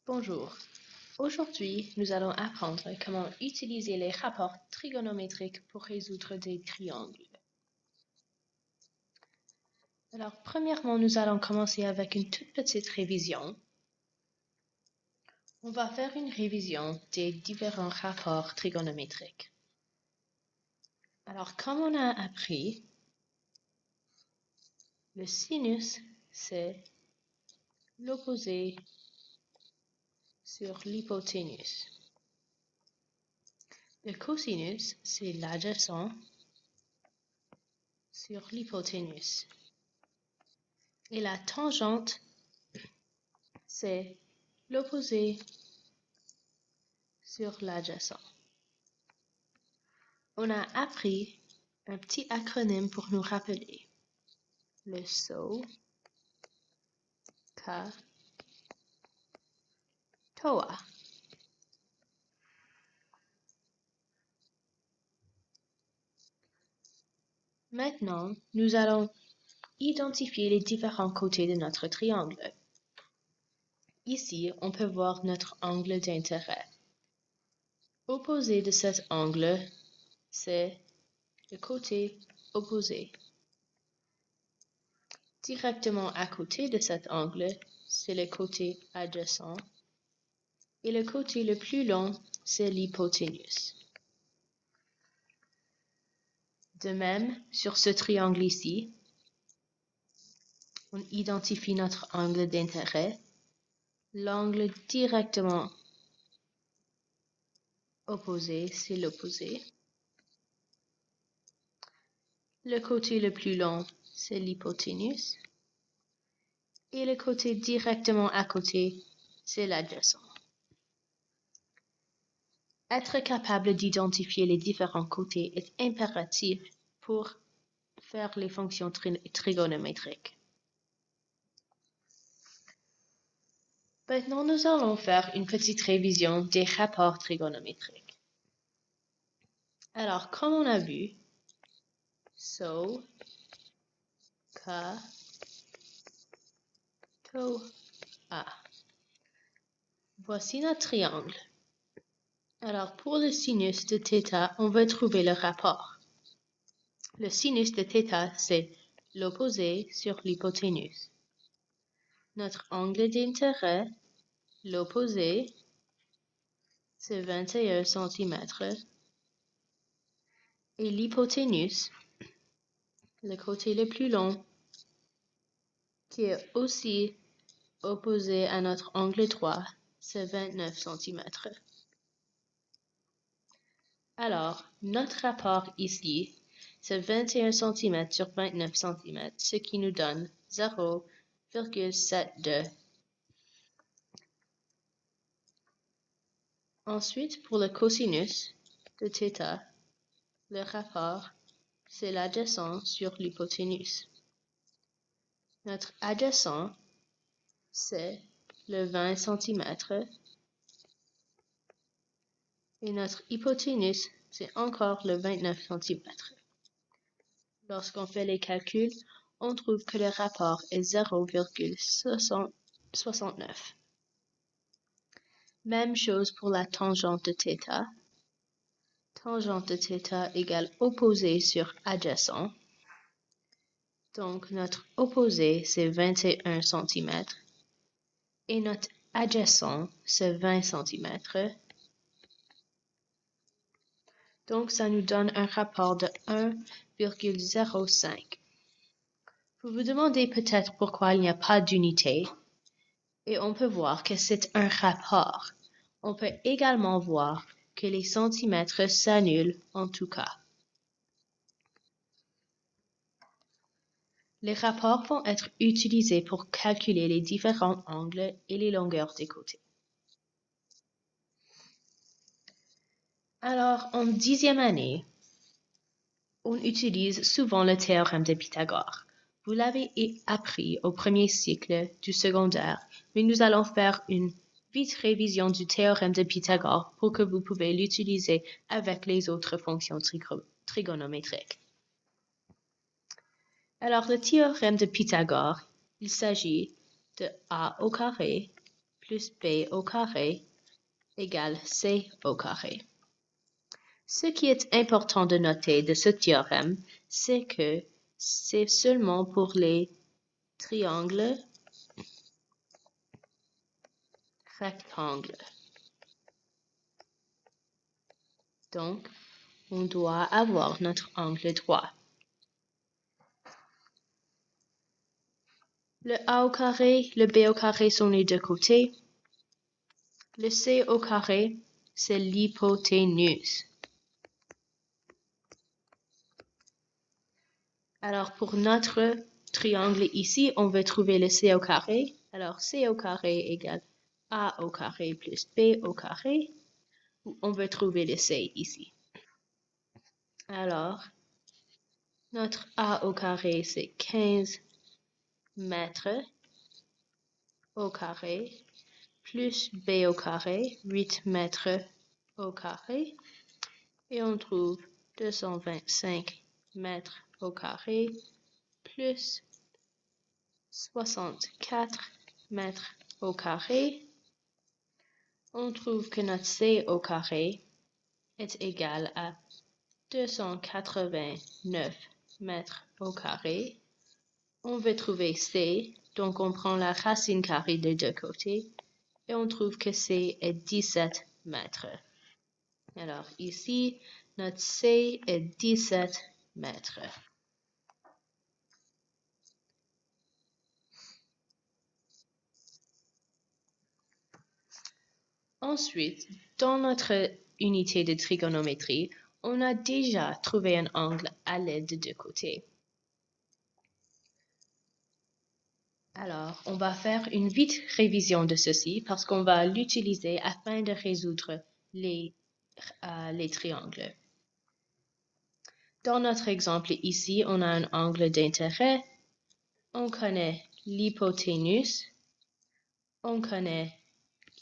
Bonjour. Aujourd'hui, nous allons apprendre comment utiliser les rapports trigonométriques pour résoudre des triangles. Alors, premièrement, nous allons commencer avec une toute petite révision. On va faire une révision des différents rapports trigonométriques. Alors, comme on a appris, le sinus, c'est l'opposé sur l'hypoténuse. Le cosinus, c'est l'adjacent sur l'hypoténuse. Et la tangente, c'est l'opposé sur l'adjacent. On a appris un petit acronyme pour nous rappeler. Le SO, K, TOA. Maintenant, nous allons identifier les différents côtés de notre triangle. Ici, on peut voir notre angle d'intérêt. Opposé de cet angle, c'est le côté opposé. Directement à côté de cet angle, c'est le côté adjacent. Et le côté le plus long, c'est l'hypoténuse. De même, sur ce triangle ici, on identifie notre angle d'intérêt. L'angle directement opposé, c'est l'opposé. Le côté le plus long, c'est l'hypoténuse. Et le côté directement à côté, c'est l'adjacent. Être capable d'identifier les différents côtés est impératif pour faire les fonctions trigonométriques. Maintenant, nous allons faire une petite révision des rapports trigonométriques. Alors, comme on a vu, SO, K, TOA. Voici notre triangle. Alors, pour le sinus de θ, on va trouver le rapport. Le sinus de θ, c'est l'opposé sur l'hypoténuse. Notre angle d'intérêt, l'opposé, c'est 21 cm. Et l'hypoténuse, le côté le plus long, qui est aussi opposé à notre angle droit, c'est 29 cm. Alors, notre rapport ici, c'est 21 cm sur 29 cm, ce qui nous donne 0,72. Ensuite, pour le cosinus de θ, le rapport, c'est l'adjacent sur l'hypoténuse. Notre adjacent, c'est le 20 cm. Et notre hypoténuse, c'est encore le 29 cm. Lorsqu'on fait les calculs, on trouve que le rapport est 0,69. Même chose pour la tangente de θ. Tangente de θ égale opposé sur adjacent. Donc, notre opposé, c'est 21 cm. Et notre adjacent, c'est 20 cm. Donc, ça nous donne un rapport de 1,05. Vous vous demandez peut-être pourquoi il n'y a pas d'unité. Et on peut voir que c'est un rapport. On peut également voir que les centimètres s'annulent en tout cas. Les rapports vont être utilisés pour calculer les différents angles et les longueurs des côtés. Alors, en 10e année, on utilise souvent le théorème de Pythagore. Vous l'avez appris au premier cycle du secondaire, mais nous allons faire une vite révision du théorème de Pythagore pour que vous pouvez l'utiliser avec les autres fonctions trigonométriques. Alors, le théorème de Pythagore, il s'agit de a au carré plus B au carré égale C au carré. Ce qui est important de noter de ce théorème, c'est que c'est seulement pour les triangles rectangles. Donc, on doit avoir notre angle droit. Le A au carré, le B au carré sont les deux côtés. Le C au carré, c'est l'hypoténuse. Alors, pour notre triangle ici, on veut trouver le C au carré. Alors, C au carré égale A au carré plus B au carré. On veut trouver le C ici. Alors, notre A au carré, c'est 15 mètres au carré, plus B au carré, 8 mètres au carré. Et on trouve 225 mètres au carré, plus 64 mètres au carré. On trouve que notre C au carré est égal à 289 mètres au carré. On veut trouver C, donc on prend la racine carrée des deux côtés et on trouve que C est 17 mètres. Alors ici, notre C est 17 mètres. Ensuite, dans notre unité de trigonométrie, on a déjà trouvé un angle à l'aide de deux côtés. Alors, on va faire une vite révision de ceci parce qu'on va l'utiliser afin de résoudre les triangles. Dans notre exemple ici, on a un angle d'intérêt. On connaît l'hypoténuse. On connaît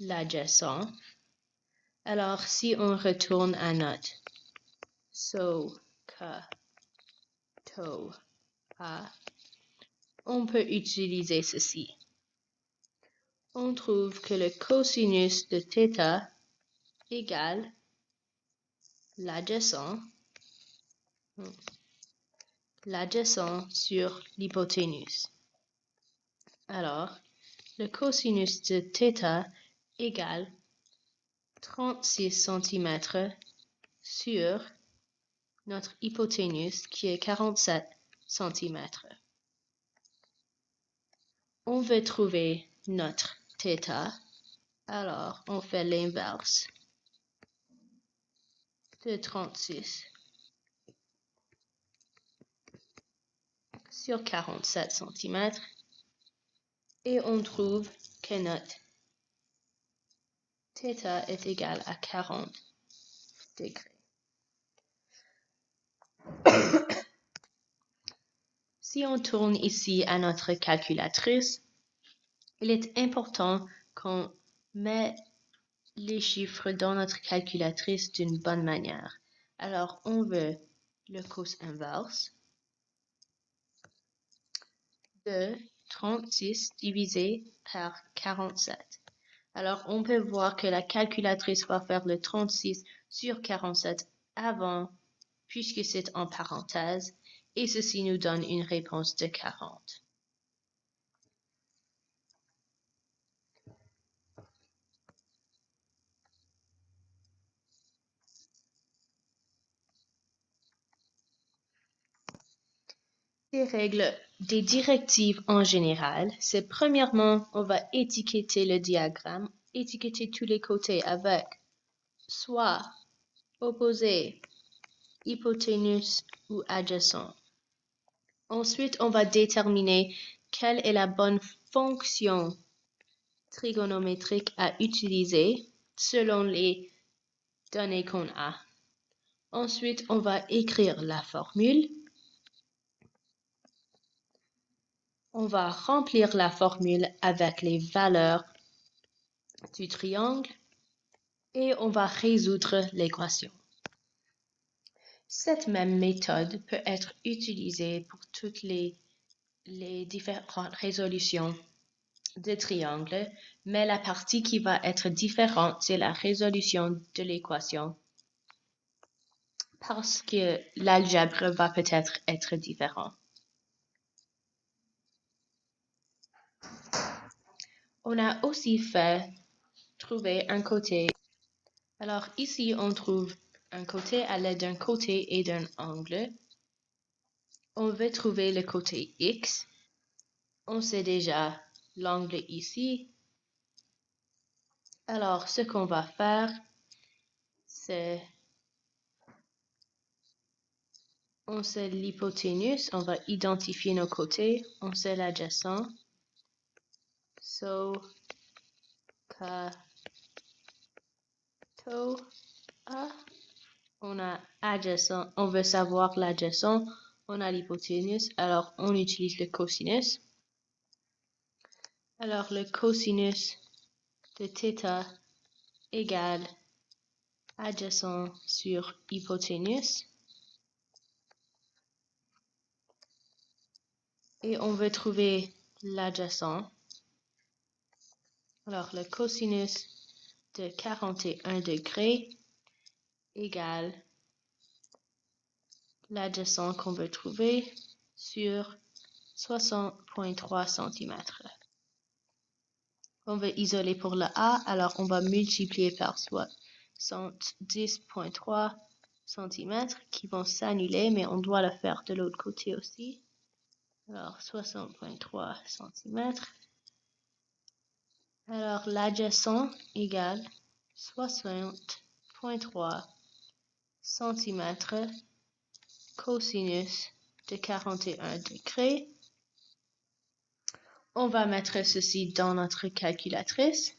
l'adjacent. Alors, si on retourne à notre SOHCAHTOA, on peut utiliser ceci. On trouve que le cosinus de θ égale l'adjacent sur l'hypoténuse. Alors, le cosinus de θ égale 36 cm sur notre hypoténuse qui est 47 cm. On veut trouver notre θ, alors on fait l'inverse de 36 sur 47 cm et on trouve que notre θ est égal à 40 degrés. Si on tourne ici à notre calculatrice, il est important qu'on met les chiffres dans notre calculatrice d'une bonne manière. Alors, on veut le cos inverse de 36 divisé par 47. Alors, on peut voir que la calculatrice va faire le 36 sur 47 avant, puisque c'est en parenthèse, et ceci nous donne une réponse de 40. Des règles, des directives en général, c'est premièrement, on va étiqueter le diagramme, étiqueter tous les côtés avec soit opposé, hypoténuse ou adjacent. Ensuite, on va déterminer quelle est la bonne fonction trigonométrique à utiliser selon les données qu'on a. Ensuite, on va écrire la formule. On va remplir la formule avec les valeurs du triangle et on va résoudre l'équation. Cette même méthode peut être utilisée pour toutes les différentes résolutions de triangle, mais la partie qui va être différente, c'est la résolution de l'équation parce que l'algèbre va peut-être être différent. On a aussi fait trouver un côté. Alors ici, on trouve un côté à l'aide d'un côté et d'un angle. On veut trouver le côté X. On sait déjà l'angle ici. Alors, ce qu'on va faire, c'est on sait l'hypoténuse, on va identifier nos côtés, on sait l'adjacent. So, ka, to, a. On a adjacent, on veut savoir l'adjacent, on a l'hypoténuse, alors on utilise le cosinus. Alors, le cosinus de θ égale adjacent sur hypoténuse. Et on veut trouver l'adjacent. Alors, le cosinus de 41 degrés égale l'adjacent qu'on veut trouver sur 60,3 cm. On veut isoler pour le A, alors on va multiplier par 70,3 cm qui vont s'annuler, mais on doit le faire de l'autre côté aussi. Alors, 60,3 cm. Alors, l'adjacent égale 60,3 cm cosinus de 41 degrés. On va mettre ceci dans notre calculatrice.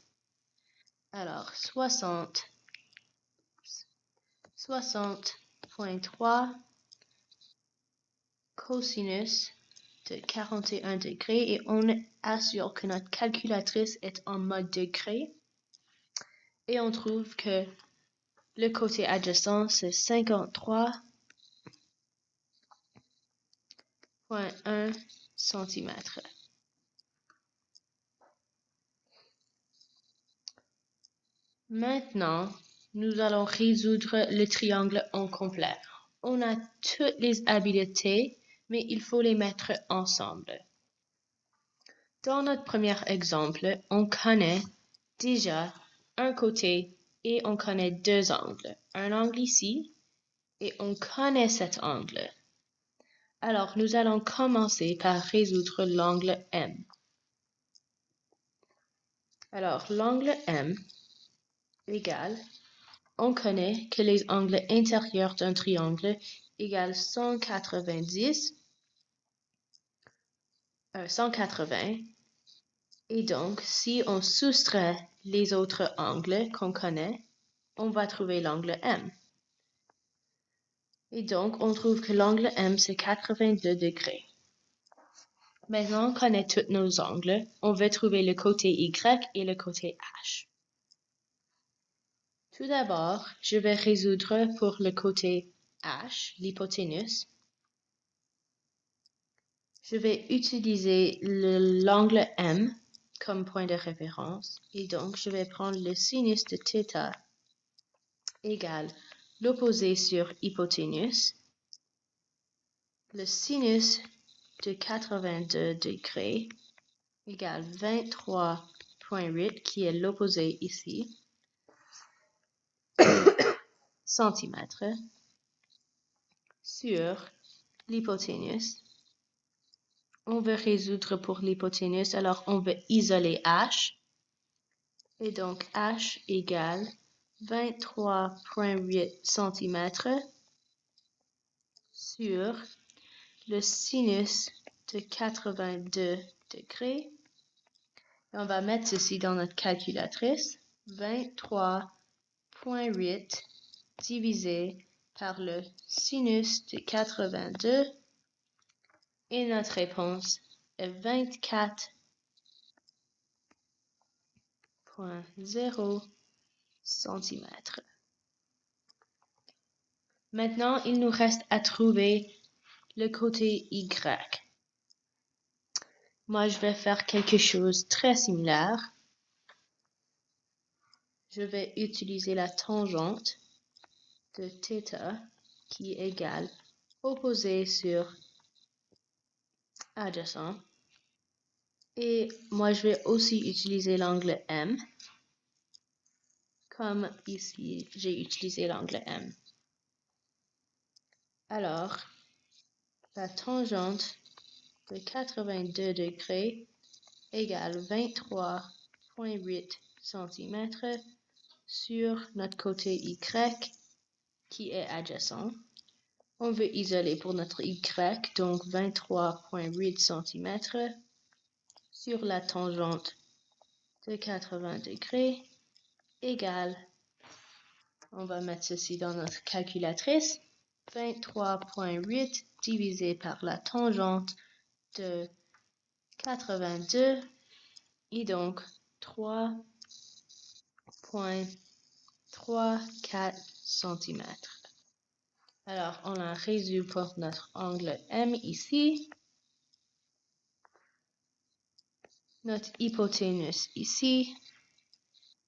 Alors, 60,3 cosinus de 41 degrés et on assure que notre calculatrice est en mode degré. Et on trouve que le côté adjacent, c'est 53,1 cm. Maintenant, nous allons résoudre le triangle en complet. On a toutes les habiletés, mais il faut les mettre ensemble. Dans notre premier exemple, on connaît déjà un côté et on connaît deux angles. Un angle ici et on connaît cet angle. Alors, nous allons commencer par résoudre l'angle M. Alors, l'angle M égale, on connaît que les angles intérieurs d'un triangle égale 180. Et donc, si on soustrait les autres angles qu'on connaît, on va trouver l'angle M. Et donc, on trouve que l'angle M, c'est 82 degrés. Maintenant, on connaît tous nos angles. On veut trouver le côté Y et le côté H. Tout d'abord, je vais résoudre pour le côté H, l'hypoténuse. Je vais utiliser l'angle M comme point de référence. Et donc, je vais prendre le sinus de θ égale l'opposé sur hypoténuse. Le sinus de 82 degrés égale 23,8 qui est l'opposé ici, centimètres, sur l'hypoténuse. On veut résoudre pour l'hypoténuse, alors on veut isoler H. Et donc H égale 23,8 cm sur le sinus de 82 degrés. Et on va mettre ceci dans notre calculatrice. 23,8 divisé par le sinus de 82. Et notre réponse est 24,0 cm. Maintenant, il nous reste à trouver le côté Y. Moi, je vais faire quelque chose de très similaire. Je vais utiliser la tangente de θ qui est égale opposé sur adjacent. Et moi, je vais aussi utiliser l'angle M. Comme ici, j'ai utilisé l'angle M. Alors, la tangente de 82 degrés égale 23,8 cm sur notre côté Y qui est adjacent. On veut isoler pour notre Y, donc 23,8 cm sur la tangente de 80 degrés égale, on va mettre ceci dans notre calculatrice, 23,8 divisé par la tangente de 82 et donc 3,34 cm. Alors, on la résout pour notre angle M ici, notre hypoténuse ici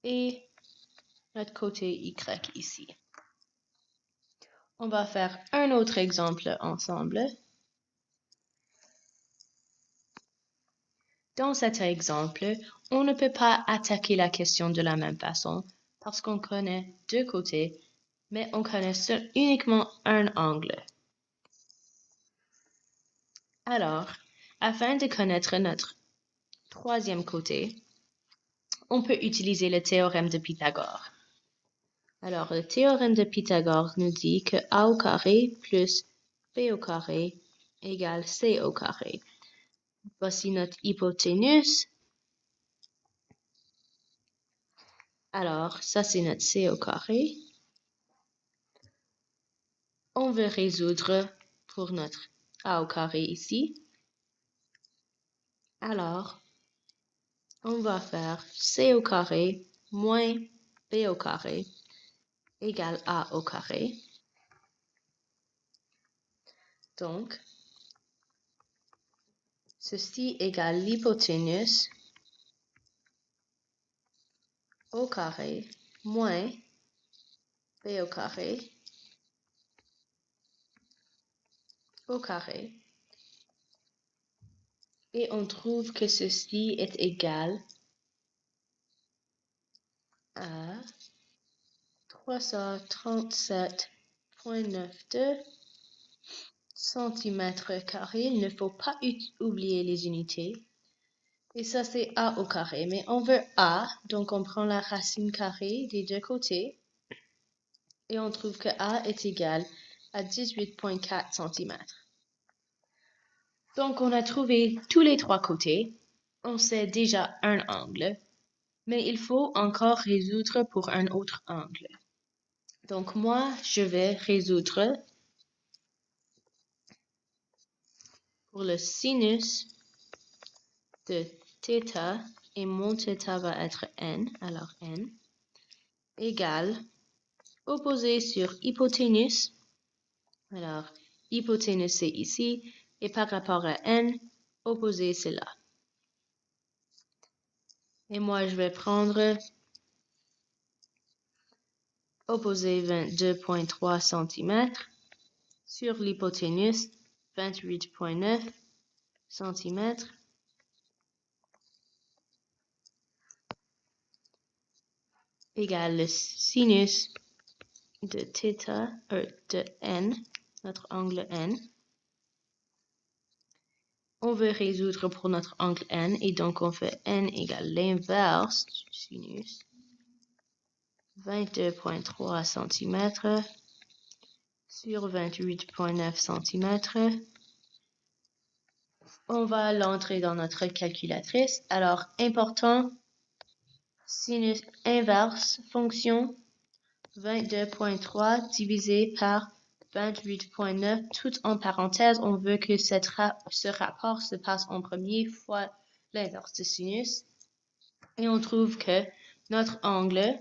et notre côté Y ici. On va faire un autre exemple ensemble. Dans cet exemple, on ne peut pas attaquer la question de la même façon parce qu'on connaît deux côtés, mais on connaît uniquement un angle. Alors, afin de connaître notre troisième côté, on peut utiliser le théorème de Pythagore. Alors, le théorème de Pythagore nous dit que a au carré plus b au carré égale c au carré. Voici notre hypoténuse. Alors, ça c'est notre c au carré. On veut résoudre pour notre a au carré ici. Alors, on va faire c au carré moins b au carré égale a au carré. Donc, ceci égale l'hypoténuse au carré moins b au carré au carré. Et on trouve que ceci est égal à 337,92 cm². Il ne faut pas oublier les unités. Et ça, c'est a au carré. Mais on veut a, donc on prend la racine carrée des deux côtés. Et on trouve que a est égal à 18,4 cm. Donc, on a trouvé tous les trois côtés. On sait déjà un angle. Mais il faut encore résoudre pour un autre angle. Donc, moi, je vais résoudre pour le sinus de θ, et mon θ va être n, alors n, égale opposé sur hypoténuse. Alors, hypoténuse c'est ici, et par rapport à n, opposé c'est là. Et moi, je vais prendre opposé 22,3 cm sur l'hypoténuse 28,9 cm. Égale le sinus de θ, de n, notre angle n. On veut résoudre pour notre angle n, et donc on fait n égale l'inverse du sinus, 22,3 cm sur 28,9 cm. On va l'entrer dans notre calculatrice. Alors, important, sinus inverse, fonction 22,3 divisé par 28,9, tout en parenthèse. On veut que ce rapport se passe en premier fois l'inverse de sinus. Et on trouve que notre angle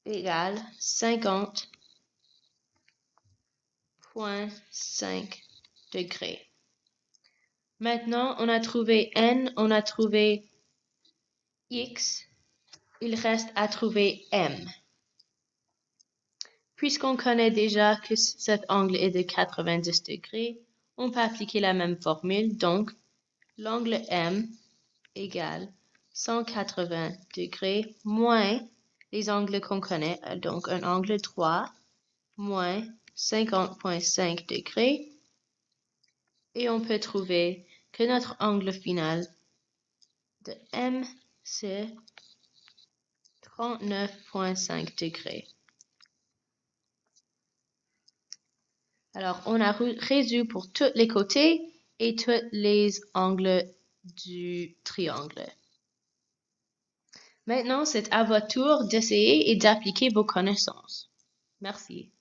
égale 50,5 degrés. Maintenant, on a trouvé n, on a trouvé x. Il reste à trouver m. Puisqu'on connaît déjà que cet angle est de 90 degrés, on peut appliquer la même formule. Donc, l'angle M égale 180 degrés moins les angles qu'on connaît, donc un angle droit, moins 50,5 degrés. Et on peut trouver que notre angle final de M, c'est 39,5 degrés. Alors, on a résolu pour tous les côtés et tous les angles du triangle. Maintenant, c'est à votre tour d'essayer et d'appliquer vos connaissances. Merci.